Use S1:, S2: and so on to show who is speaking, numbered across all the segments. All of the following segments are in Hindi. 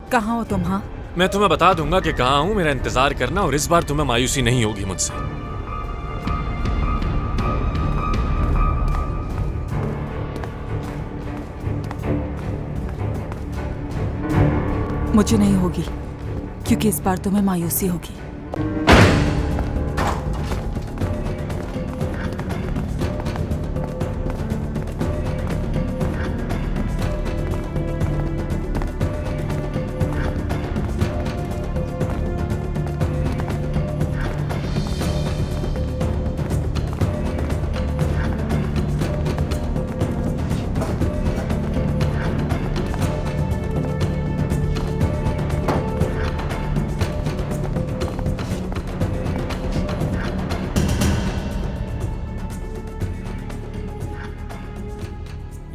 S1: कहाँ हो तुम? हाँ,
S2: मैं तुम्हें बता दूंगा कि कहाँ हूँ, मेरा इंतजार करना और इस बार तुम्हें मायूसी नहीं होगी मुझसे।
S1: मुझे नहीं होगी क्योंकि इस बार तुम्हें मायूसी होगी।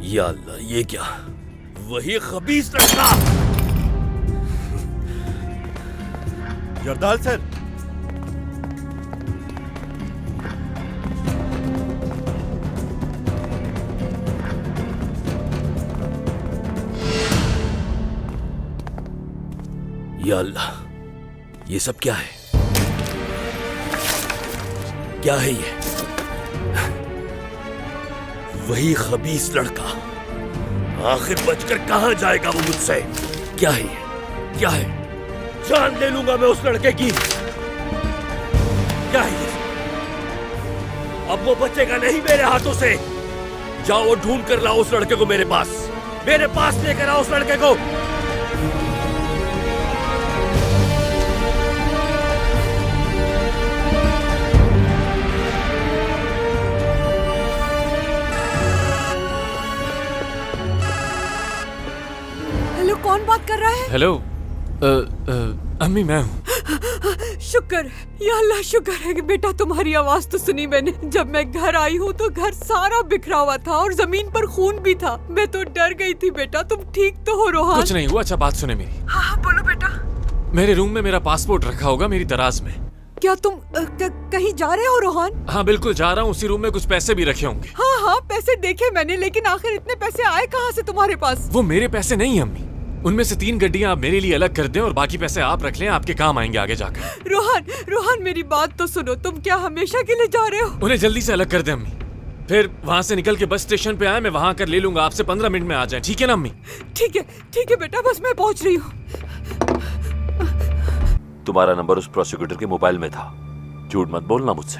S3: या अल्लाह, ये क्या? वही खबीस लड़का!
S4: जरदाल सर,
S3: या अल्लाह, ये सब क्या है? क्या है ये? वही खबीस लड़का। आखिर बचकर कहां जाएगा वो मुझसे? क्या है ये? क्या है? जान ले लूंगा मैं उस लड़के की। क्या है ये? अब वो बचेगा नहीं मेरे हाथों से। जाओ, ढूंढ कर लाओ उस लड़के को मेरे पास। मेरे पास लेकर आओ उस लड़के को।
S5: हेलो, कौन बात कर रहा है?
S2: हेलो, अम्मी मैं हूँ।
S5: शुक्र, या अल्लाह शुक्र है कि बेटा तुम्हारी आवाज तो सुनी मैंने। जब मैं घर आई हूँ तो घर सारा बिखरा हुआ था और जमीन पर खून भी था। मैं तो डर गई थी। बेटा तुम ठीक तो हो रोहान?
S2: कुछ नहीं हुआ। अच्छा बात सुने मेरी।
S5: हाँ बोलो बेटा।
S2: मेरे रूम में मेरा पासपोर्ट रखा होगा, मेरी दराज में।
S5: क्या तुम कहीं जा रहे हो रोहान?
S2: हाँ बिल्कुल जा रहा हूँ। उसी रूम में कुछ पैसे भी रखे होंगे।
S5: हाँ पैसे देखे मैंने, लेकिन आखिर इतने पैसे आए कहाँ से तुम्हारे पास?
S2: वो मेरे पैसे नहीं अम्मी। उनमें से 3 गड्डियाँ आप मेरे लिए अलग कर दें और बाकी पैसे आप रख लें, आपके काम आएंगे आगे जाकर।
S5: रोहान मेरी बात तो सुनो। तुम क्या हमेशा के लिए जा रहे हो?
S2: उन्हें जल्दी से अलग कर दें अम्मी। फिर वहाँ से निकल के बस स्टेशन पे आए, मैं वहाँ कर ले लूंगा। आपसे 15 मिनट में आ जाए, ठीक है ना अम्मी?
S5: ठीक है बेटा, बस मैं पहुँच रही हूँ।
S3: तुम्हारा नंबर उस प्रोसिक्यूटर के मोबाइल में था। झूठ मत बोलना मुझसे।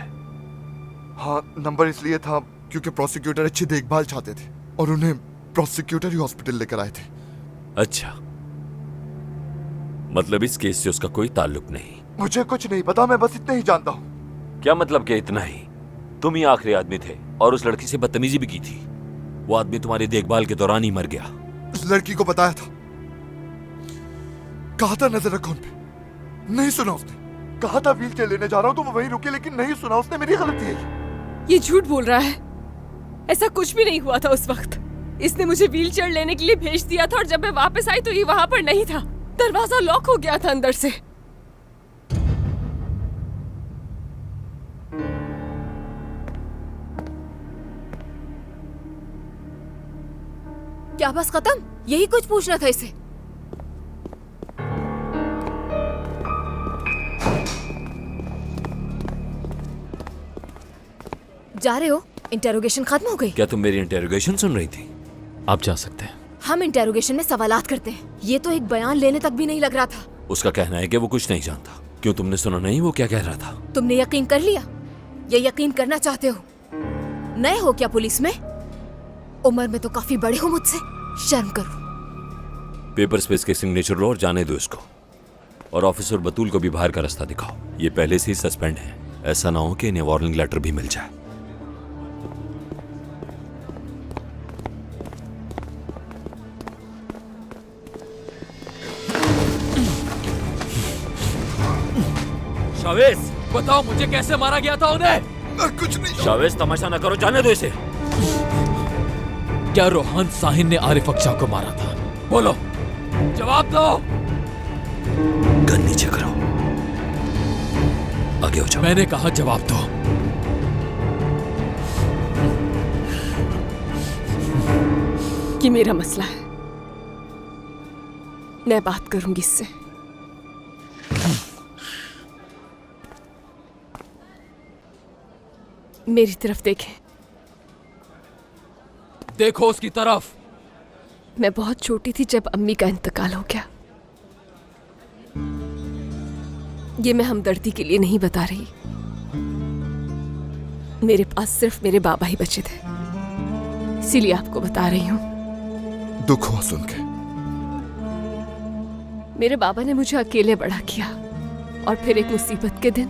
S4: हाँ, नंबर इसलिए था क्योंकि प्रोसिक्यूटर अच्छी देखभाल चाहते थे और उन्हें प्रोसिक्यूटर ही हॉस्पिटल लेकर आए थे।
S3: अच्छा, मतलब इस केस से उसका कोई ताल्लुक नहीं?
S4: मुझे कुछ नहीं पता, मैं बस इतना ही जानता हूँ।
S3: क्या मतलब कि इतना ही? तुम ही आखिरी आदमी थे और उस लड़की से बदतमीजी भी की थी। वो आदमी तुम्हारी देखभाल के दौरान ही मर गया।
S4: उस लड़की को बताया था, कहा था नजर रखो उन पे, नहीं सुना उसने। कहा था व्हील चेयर लेने जा रहा हूँ तो वो वहीं रुकी, लेकिन नहीं सुना उसने। मेरी गलती है।
S5: ये झूठ बोल रहा है। ऐसा कुछ भी नहीं हुआ था उस वक्त। इसने मुझे व्हील चेयर लेने के लिए भेज दिया था और जब मैं वापस आई तो ये वहां पर नहीं था। दरवाजा लॉक हो गया था अंदर से। क्या बस खत्म? यही कुछ पूछना था इसे। जा रहे हो? इंटेरोगेशन खत्म हो गई?
S3: क्या तुम मेरी इंटेरोगेशन सुन रही थी?
S2: आप जा सकते हैं।
S5: हम इंटेरोगेशन में सवालात करते हैं। ये तो एक बयान लेने तक भी नहीं लग रहा था।
S3: उसका कहना है कि वो कुछ नहीं जानता। क्यों, तुमने सुना नहीं वो क्या कह रहा था?
S5: तुमने यकीन कर लिया या यकीन करना चाहते हो? नए हो क्या पुलिस में? उम्र में तो काफी बड़े हो मुझसे। शर्म करो।
S3: पेपर्स पे इसके सिग्नेचर लो और जाने दो इसको। और ऑफिसर बतूल को भी बाहर का रास्ता दिखाओ। ये पहले से ही सस्पेंड है। ऐसा ना हो कि इन्हें वार्निंग लेटर भी मिल जाए। शावेज,
S2: बताओ मुझे कैसे मारा गया था उन्हें?
S4: कुछ नहीं।
S3: शावेज, तमाशा ना करो, जाने दो इसे।
S2: क्या रोहान साहिन ने आरिफ अक्शा को मारा था? बोलो, जवाब दो।
S3: गन नीचे करो, आगे हो जाओ।
S2: मैंने कहा जवाब दो।
S5: ये मेरा मसला है। मैं बात करूंगी इससे। मेरी तरफ देखें।
S6: देखो उसकी तरफ।
S5: मैं बहुत छोटी थी जब अम्मी का इंतकाल हो गया। ये मैं हमदर्दी के लिए नहीं बता रही। मेरे पास सिर्फ मेरे बाबा ही बचे थे, इसीलिए आपको बता रही हूँ।
S4: दुख हुआ सुन के।
S5: मेरे बाबा ने मुझे अकेले बड़ा किया और फिर एक मुसीबत के दिन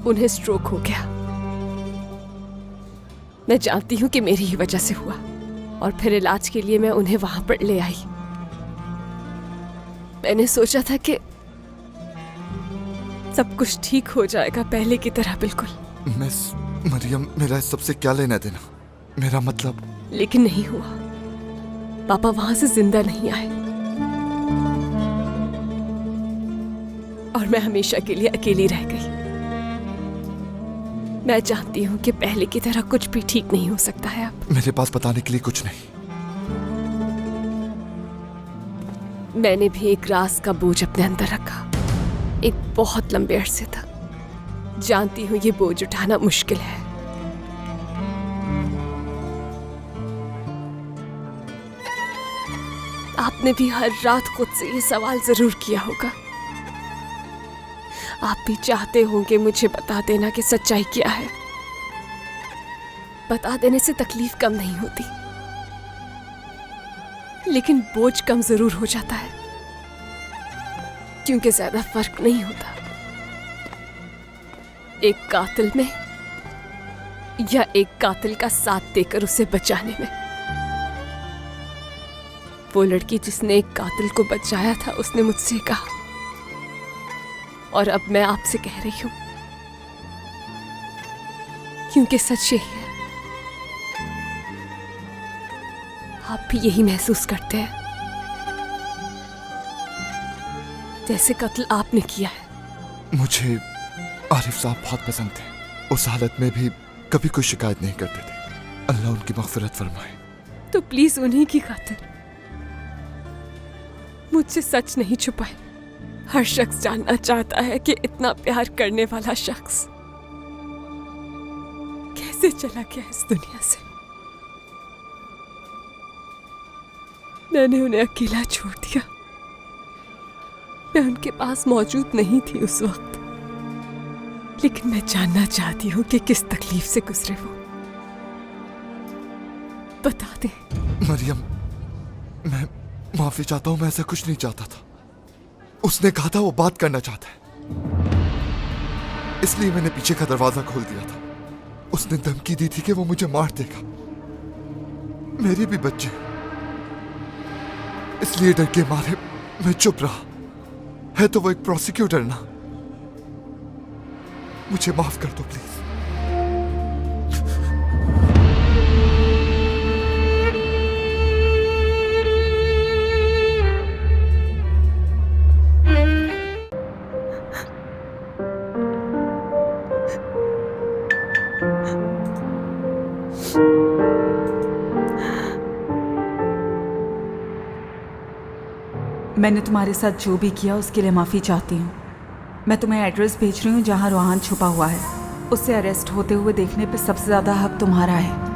S5: उन्हें स्ट्रोक हो गया। मैं जानती हूँ कि मेरी ही वजह से हुआ और फिर इलाज के लिए मैं उन्हें वहां पर ले आई। मैंने सोचा था कि सब कुछ ठीक हो जाएगा पहले की तरह, बिल्कुल।
S4: मिस मरियम, मेरा इस सबसे क्या लेना देना? मेरा मतलब।
S5: लेकिन नहीं हुआ। पापा वहां से जिंदा नहीं आए और मैं हमेशा के लिए अकेली रह गई। मैं जानती हूँ कि पहले की तरह कुछ भी ठीक नहीं हो सकता है अब।
S4: मेरे पास बताने के लिए कुछ नहीं।
S5: मैंने भी एक राज का बोझ अपने अंदर रखा, एक बहुत लंबे अरसे तक। जानती हूँ ये बोझ उठाना मुश्किल है। आपने भी हर रात खुद से ये सवाल जरूर किया होगा। आप भी चाहते होंगे मुझे बता देना कि सच्चाई क्या है। बता देने से तकलीफ कम नहीं होती, लेकिन बोझ कम जरूर हो जाता है, क्योंकि ज्यादा फर्क नहीं होता एक कातिल में या एक कातिल का साथ देकर उसे बचाने में। वो लड़की जिसने एक कातिल को बचाया था, उसने मुझसे कहा, और अब मैं आपसे कह रही हूं, क्योंकि सच यही है। आप भी यही महसूस करते हैं जैसे कत्ल आपने किया है।
S4: मुझे आरिफ साहब बहुत पसंद थे। उस हालत में भी कभी कोई शिकायत नहीं करते थे। अल्लाह उनकी मग़फ़िरत फरमाए।
S5: तो प्लीज उन्हीं की खातिर मुझसे सच नहीं छुपाए। हर शख्स जानना चाहता है कि इतना प्यार करने वाला शख्स कैसे चला गया इस दुनिया से। मैंने उन्हें अकेला छोड़ दिया। मैं उनके पास मौजूद नहीं थी उस वक्त, लेकिन मैं जानना चाहती हूँ कि किस तकलीफ से गुजरे वो। बता दे।
S4: मरियम, मैं माफी चाहता हूँ। मैं ऐसा कुछ नहीं चाहता था। उसने कहा था वो बात करना चाहता है, इसलिए मैंने पीछे का दरवाजा खोल दिया था। उसने धमकी दी थी कि वो मुझे मार देगा। मेरे भी बच्चे, इसलिए डर के मारे मैं चुप रहा। है तो वो एक प्रोसिक्यूटर ना। मुझे माफ कर दो प्लीज।
S1: मैंने तुम्हारे साथ जो भी किया उसके लिए माफ़ी चाहती हूँ। मैं तुम्हें एड्रेस भेज रही हूँ जहाँ रोहान छुपा हुआ है। उससे अरेस्ट होते हुए देखने पे सबसे ज़्यादा हक तुम्हारा है।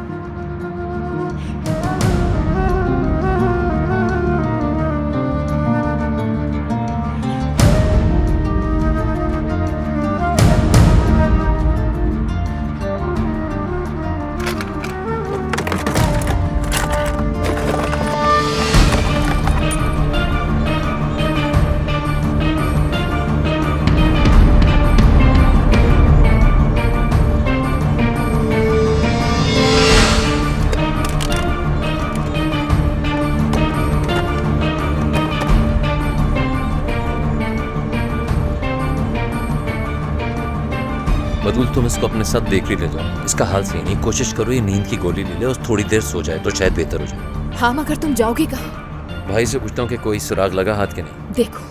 S7: बदुल, तुम इसको अपने साथ बेकरी ले जाओ। इसका हाल सही नहीं। कोशिश करो ये नींद की गोली ले ले और थोड़ी देर सो जाए तो शायद बेहतर हो जाए।
S8: हाँ, मगर तुम जाओगे कहाँ?
S7: भाई से पूछता हूँ कि कोई सुराग लगा हाथ के नहीं।
S8: देखो,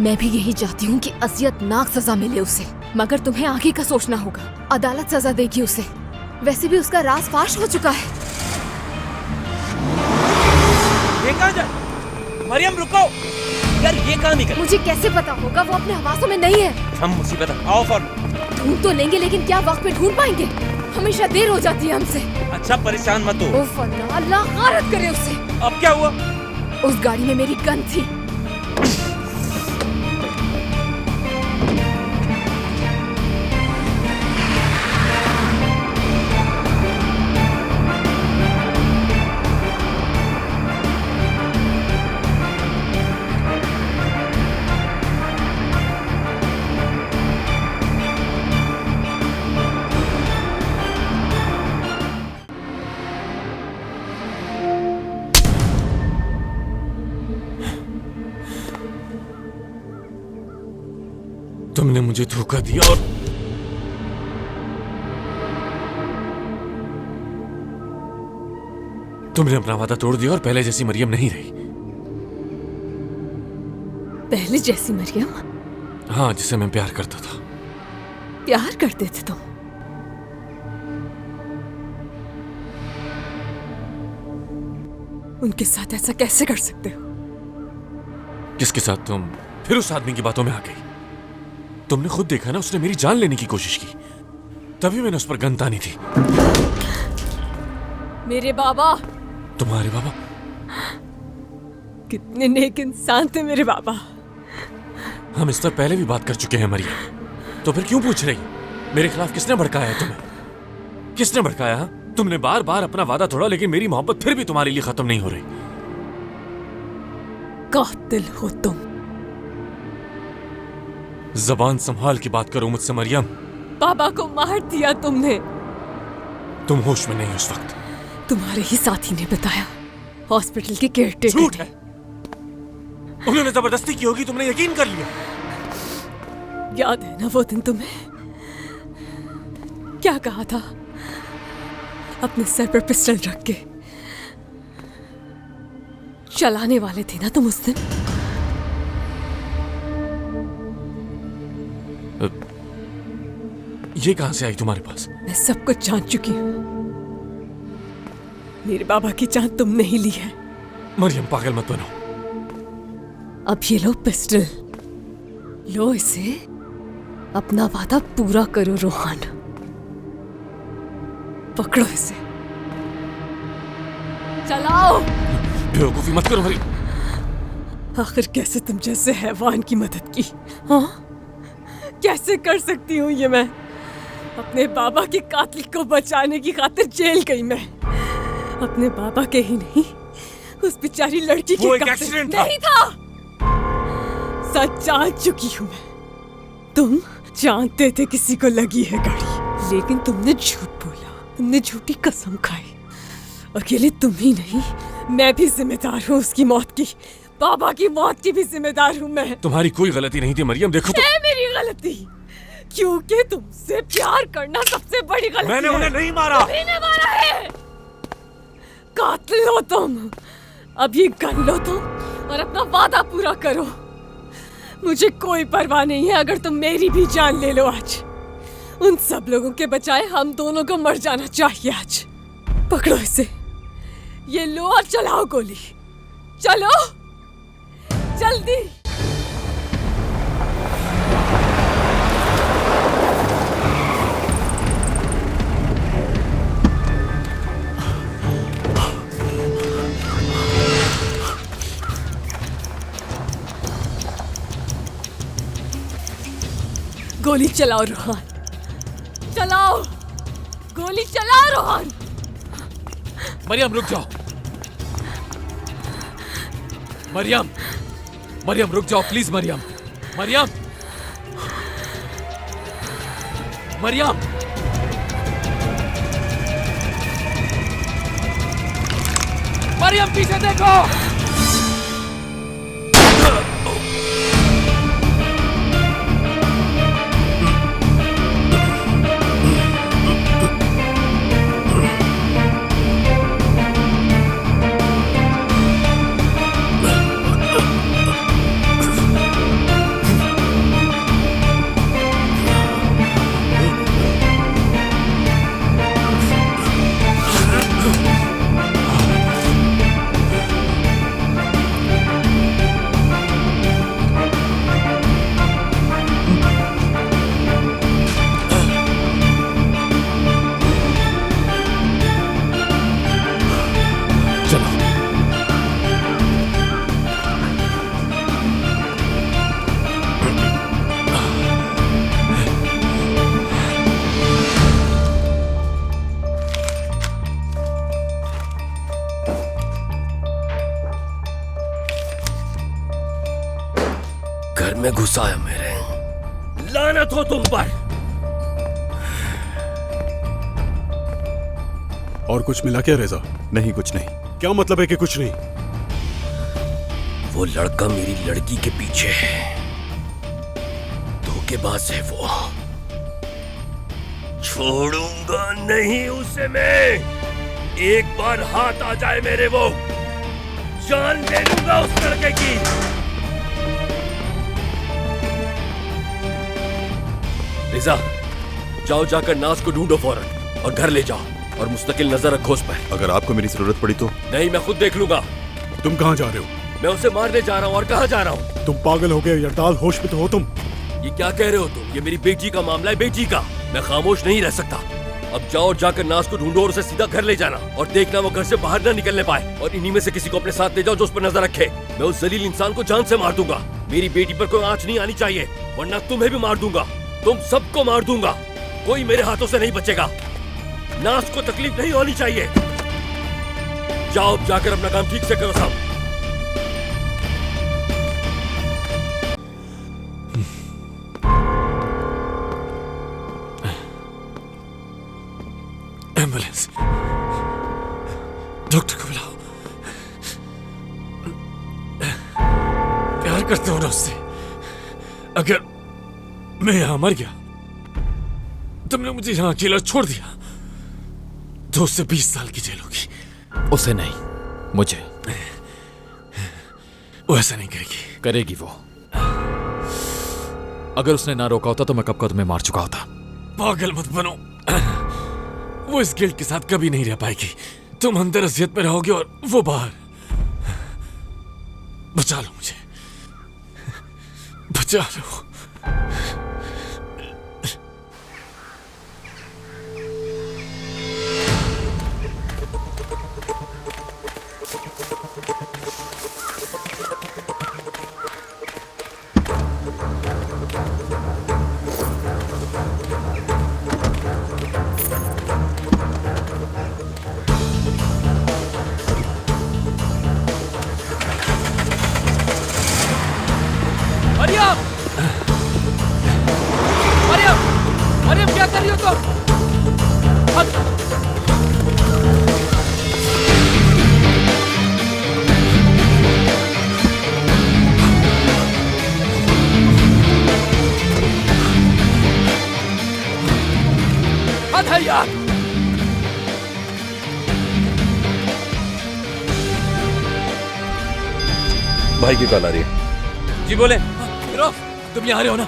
S8: मैं भी यही चाहती हूँ कि अज़ियतनाक सजा मिले उसे, मगर तुम्हें आगे का सोचना होगा। अदालत सजा देगी उसे। वैसे भी उसका राज फाश हो चुका है।
S6: ये कहाँ जाए? मरियम रुको यार, ये कहाँ निकल?
S8: मुझे कैसे पता होगा? वो अपने हवासों में नहीं है।
S6: हम मुसीबत आओ फौरन।
S8: ढूंढ तो लेंगे लेकिन क्या वक्त पे ढूंढ पाएंगे? हमेशा देर हो जाती है हमसे।
S6: अच्छा परेशान मत हो।
S8: उफ अल्लाह, अल्लाह गारत करे उससे।
S6: अब क्या हुआ?
S8: उस गाड़ी में मेरी गन थी।
S2: तुमने मुझे धोखा दिया और तुमने अपना वादा तोड़ दिया और पहले जैसी मरियम नहीं रही।
S5: पहले जैसी मरियम?
S2: हाँ, जिसे मैं प्यार करता था।
S5: प्यार करते थे तुम? उनके साथ ऐसा कैसे कर सकते हो?
S2: किसके साथ? तुम फिर उस आदमी की बातों में आ गई। तुमने खुद देखा ना, उसने मेरी जान लेने की कोशिश की, तभी मैंने उस पर गन तानी थी।
S5: मेरे बाबा?
S2: तुम्हारे बाबा?
S5: कितने नेक इंसान थे मेरे बाबा।
S2: हम इस पर पहले भी बात कर चुके हैं मरियम, तो फिर क्यों पूछ रही? मेरे खिलाफ किसने भड़काया है तुम्हें? किसने भड़काया? तुमने बार बार अपना वादा तोड़ा, लेकिन मेरी मोहब्बत फिर भी तुम्हारे लिए खत्म नहीं हो रही।
S5: कातिल हो तुम।
S2: जबान संभाल के बात करो मुझसे मरियम।
S5: बाबा को मार दिया तुमने।
S2: तुम होश में नहीं उस वक्त।
S5: तुम्हारे ही साथी ने बताया, हॉस्पिटल के केयरटेकर।
S2: झूठ है, उन्होंने जबरदस्ती की होगी, तुमने यकीन कर लिया।
S5: याद है ना वो दिन तुम्हें क्या कहा था? अपने सर पर पिस्टल रख के चलाने वाले थे ना तुम उस दिन?
S2: ये कहां से आई तुम्हारे पास?
S5: मैं सब कुछ जान चुकी हूँ। मेरे बाबा की जान तुमने ही ली है।
S2: मरियम पागल मत बनो।
S5: अब ये लो पिस्टल, लो इसे, अपना वादा पूरा करो रोहान। पकड़ो इसे, चलाओ।
S2: बेवकूफी मत करो मरियम।
S5: आखिर कैसे तुम जैसे हैवान की मदद की? हाँ, कैसे कर सकती हूँ ये मैं? अपने बाबा के कातिल को बचाने की खातिर जेल गई मैं। अपने बाबा के ही नहीं, उस बेचारी लड़की
S2: वो
S5: के
S2: एक
S5: कातिल
S2: एक्सीडेंट था।
S5: नहीं था। सच जान चुकी हूँ मैं। तुम जानते थे किसी को लगी है गाड़ी, लेकिन तुमने झूठ बोला, तुमने झूठी कसम खाई। अकेले तुम ही नहीं, मैं भी जिम्मेदार हूँ उसकी मौत की। बाबा की मौत की भी जिम्मेदार हूँ मैं।
S2: तुम्हारी कोई गलती नहीं थी मरियम, देखो तो।
S5: है मेरी गलती, क्योंकि तुमसे प्यार करना सबसे बड़ी गलती
S2: मैंने
S5: है।
S2: उन्हें नहीं मारा।
S5: तुम्ही ने मारा है। कातिल हो तुम। अब ये गन लो तुम और अपना वादा पूरा करो। मुझे कोई परवाह नहीं है अगर तुम मेरी भी जान ले लो आज। उन सब लोगों के बजाय हम दोनों को मर जाना चाहिए आज। पकड़ो इसे, ये लो और चलाओ गोली। चलो जल्दी। गोली चलाओ रोहान, चलाओ गोली, चलाओ रोहान।
S2: मरियम रुक जाओ। मरियम, मरियम रुक जाओ प्लीज। मरियम, मरियम, मरियम, मरियम पीछे देखो।
S3: घर में घुसाया मेरे। लानत हो तुम पर।
S9: और कुछ मिला क्या रेजा?
S4: नहीं, कुछ नहीं।
S9: क्या मतलब है कि कुछ नहीं?
S3: वो लड़का मेरी लड़की के पीछे है, धोखेबाज है वो। छोड़ूंगा नहीं उसे मैं। एक बार हाथ आ जाए मेरे, वो जान ले लूंगा उस लड़के की। रिजा, जाओ जाकर नाज को ढूंढो फौरन और घर ले जाओ और मुस्तकिल नजर रखो उस पर।
S4: अगर आपको मेरी जरूरत पड़ी तो?
S3: नहीं, मैं खुद देख लूंगा।
S9: तुम कहाँ जा रहे हो?
S3: मैं उसे मारने जा रहा हूँ। और कहाँ जा रहा हूँ?
S9: तुम पागल हो गए यरदाल, होश में तो हो तुम?
S3: ये क्या कह रहे हो तुम? ये मेरी बेटी का मामला है, बेटी का। मैं खामोश नहीं रह सकता। अब जाओ और जाकर नाज को ढूंढो और उसे सीधा घर ले जाना और देखना वो घर से बाहर ना निकलने पाए। और इन्हीं में से किसी को अपने साथ ले जाओ जो उस पर नजर रखे। मैं उस जलील इंसान को जान से मार दूंगा। मेरी बेटी पर कोई आंच नहीं आनी चाहिए, वरना तुम्हें भी मार दूंगा। तुम सबको मार दूंगा। कोई मेरे हाथों से नहीं बचेगा। नाज को तकलीफ नहीं होनी चाहिए। जाओ अब जाकर अपना काम ठीक से करो साहब।
S2: एम्बुलेंस, डॉक्टर को बुलाओ। प्यार करते हो ना उससे। अगर मैं यहां मर गया, तुमने मुझे यहां अकेला छोड़ दिया, तो उससे 20 साल की जेल होगी।
S10: उसे नहीं, मुझे।
S2: वो ऐसा नहीं करेगी।
S10: करेगी वो। अगर उसने ना रोका होता तो मैं कब का तुम्हें मार चुका होता।
S2: पागल मत बनो। वो इस गिल्ट के साथ कभी नहीं रह पाएगी। तुम अंदर अजियत में रहोगे और वो बाहर। बचा लो मुझे, बचा लो।
S10: मरियम! मरियम! मरियम, क्या कर रही हो तुम? हद है यार!
S7: भाई की कॉल आ रही है।
S6: जी बोले।
S10: रोक, तुम यहाँ रहे हो ना?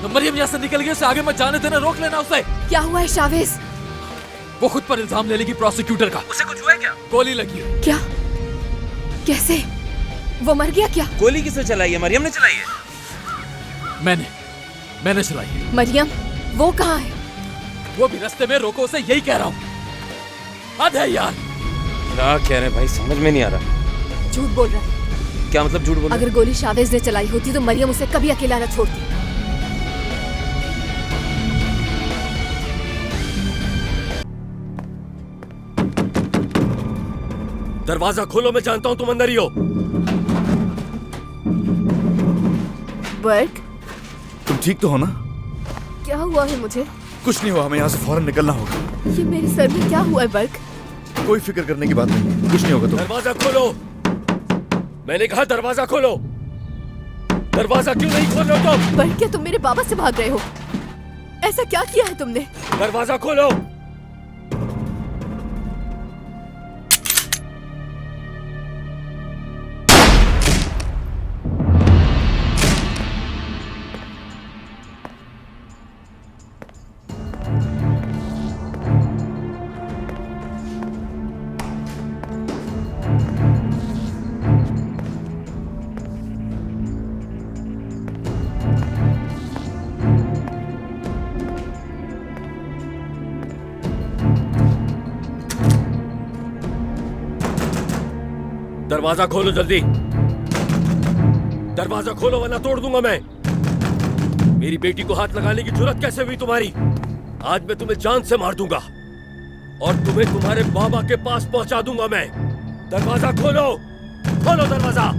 S10: तो मरियम यहाँ से निकल गई, उसे आगे मत जाने देना, रोक लेना उसे।
S8: क्या हुआ है शावेज?
S10: वो खुद पर इल्जाम ले लेगी प्रोसिक्यूटर का।
S6: उसे कुछ हुआ है क्या?
S10: गोली लगी है।
S8: क्या? कैसे? वो मर गया क्या?
S6: गोली किसने चलाई है? मरियम ने चलाई है।
S10: मैंने चलाई है।
S8: मरियम, वो कहाँ है?
S10: वो भी रास्ते में, रोको उसे, यही कह रहा हूँ। हद है यार!
S6: क्या कह रहे हैं भाई, समझ में नहीं आ रहा।
S8: झूठ बोल रहा है।
S6: क्या मतलब झूठ बोल?
S8: अगर गोली शावेज ने चलाई होती तो मरियम उसे कभी अकेला न छोड़ती।
S3: दरवाजा खोलो, मैं जानता हूं तुम अंदर ही हो।
S8: बर्क,
S4: तुम ठीक तो हो ना?
S8: क्या हुआ है मुझे?
S4: कुछ नहीं हुआ, हमें यहाँ से फौरन निकलना होगा।
S8: ये मेरे सर में क्या हुआ है बर्क?
S4: कोई फिक्र करने की बात नहीं, कुछ नहीं होगा। तुम
S3: दरवाजा खोलो, मैंने कहा दरवाजा खोलो। दरवाजा क्यों नहीं खोल रहे हो तुम?
S8: बर्क, क्या तुम मेरे बाबा से भाग रहे हो? ऐसा क्या किया है तुमने?
S3: दरवाजा खोलो। दरवाजा खोलो जल्दी, दरवाजा खोलो वरना तोड़ दूंगा मैं। मेरी बेटी को हाथ लगाने की जुर्रत कैसे हुई तुम्हारी? आज मैं तुम्हें जान से मार दूंगा और तुम्हें तुम्हारे बाबा के पास पहुंचा दूंगा मैं। दरवाजा खोलो, खोलो दरवाजा।